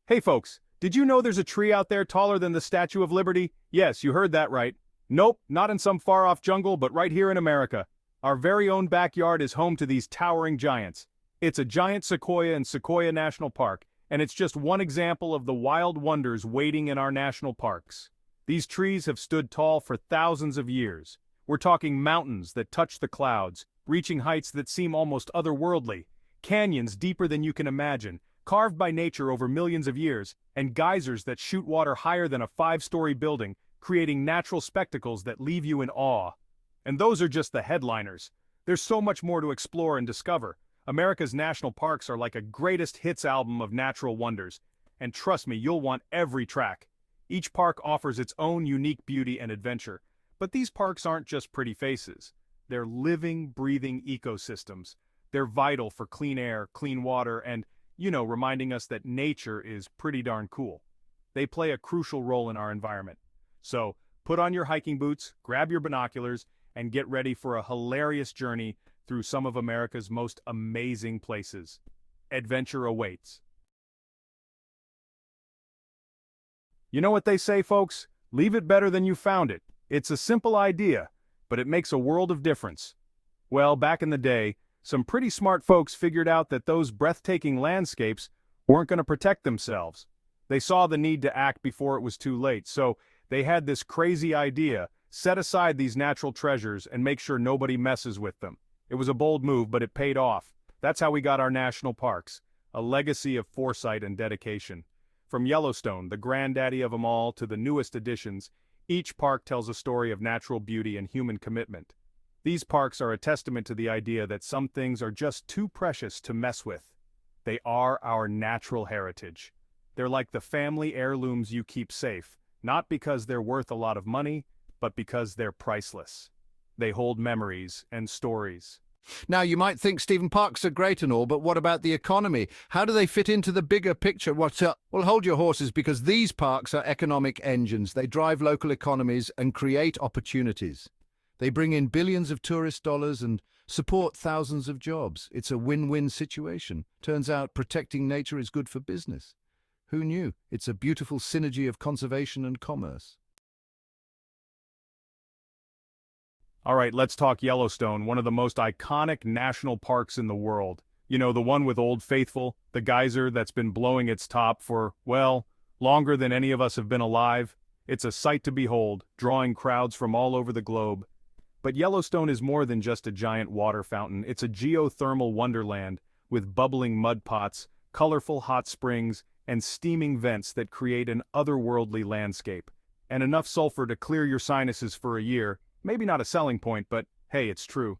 Hey folks, did you know there's a tree out there taller than the Statue of Liberty? Yes, you heard that right. Nope, not in some far-off jungle, but right here in America. Our very own backyard is home to these towering giants. It's a giant sequoia in Sequoia National Park, and it's just one example of the wild wonders waiting in our national parks. These trees have stood tall for thousands of years. We're talking mountains that touch the clouds, reaching heights that seem almost otherworldly, canyons deeper than you can imagine, carved by nature over millions of years, and geysers that shoot water higher than a five-story building, creating natural spectacles that leave you in awe. And those are just the headliners. There's so much more to explore and discover. America's national parks are like a greatest hits album of natural wonders. And trust me, you'll want every track. Each park offers its own unique beauty and adventure. But these parks aren't just pretty faces. They're living, breathing ecosystems. They're vital for clean air, clean water, and, reminding us that nature is pretty darn cool. They play a crucial role in our environment. So, put on your hiking boots, grab your binoculars, and get ready for a hilarious journey through some of America's most amazing places. Adventure awaits. You know what they say, folks? Leave it better than you found it. It's a simple idea, but it makes a world of difference. Well, back in the day, some pretty smart folks figured out that those breathtaking landscapes weren't going to protect themselves. They saw the need to act before it was too late, so they had this crazy idea: set aside these natural treasures and make sure nobody messes with them. It was a bold move, but it paid off. That's how we got our national parks, a legacy of foresight and dedication. From Yellowstone, the granddaddy of them all, to the newest additions, each park tells a story of natural beauty and human commitment. These parks are a testament to the idea that some things are just too precious to mess with. They are our natural heritage. They're like the family heirlooms you keep safe, not because they're worth a lot of money, but because they're priceless. They hold memories and stories. Now, you might think, Stephen, parks are great and all, but what about the economy? How do they fit into the bigger picture? What's up? Well, hold your horses, because these parks are economic engines. They drive local economies and create opportunities. They bring in billions of tourist dollars and support thousands of jobs. It's a win-win situation. Turns out protecting nature is good for business. Who knew? It's a beautiful synergy of conservation and commerce. All right, let's talk Yellowstone, one of the most iconic national parks in the world. You know, the one with Old Faithful, the geyser that's been blowing its top for, well, longer than any of us have been alive. It's a sight to behold, drawing crowds from all over the globe. But Yellowstone is more than just a giant water fountain. It's a geothermal wonderland with bubbling mud pots, colorful hot springs, and steaming vents that create an otherworldly landscape. And enough sulfur to clear your sinuses for a year. Maybe not a selling point, but hey, it's true.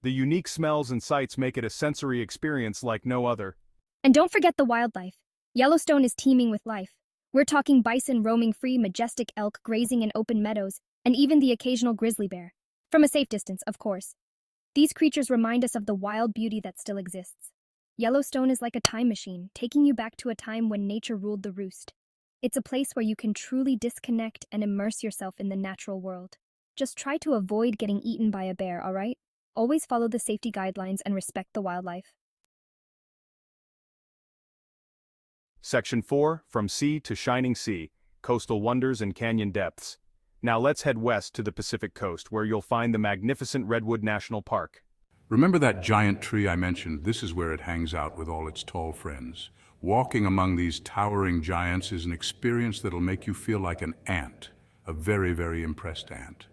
The unique smells and sights make it a sensory experience like no other. And don't forget the wildlife. Yellowstone is teeming with life. We're talking bison roaming free, majestic elk grazing in open meadows, and even the occasional grizzly bear. From a safe distance, of course. These creatures remind us of the wild beauty that still exists. Yellowstone is like a time machine, taking you back to a time when nature ruled the roost. It's a place where you can truly disconnect and immerse yourself in the natural world. Just try to avoid getting eaten by a bear, all right? Always follow the safety guidelines and respect the wildlife. Section 4, From Sea to Shining Sea, Coastal Wonders and Canyon Depths. Now let's head west to the Pacific Coast, where you'll find the magnificent Redwood National Park. Remember that giant tree I mentioned? This is where it hangs out with all its tall friends. Walking among these towering giants is an experience that'll make you feel like an ant, a very, very impressed ant.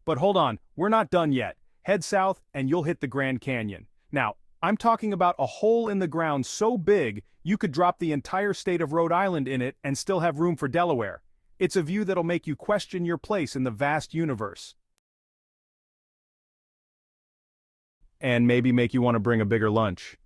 But hold on, we're not done yet. Head south and you'll hit the Grand Canyon. Now, I'm talking about a hole in the ground so big you could drop the entire state of Rhode Island in it and still have room for Delaware. It's a view that'll make you question your place in the vast universe. And maybe make you want to bring a bigger lunch.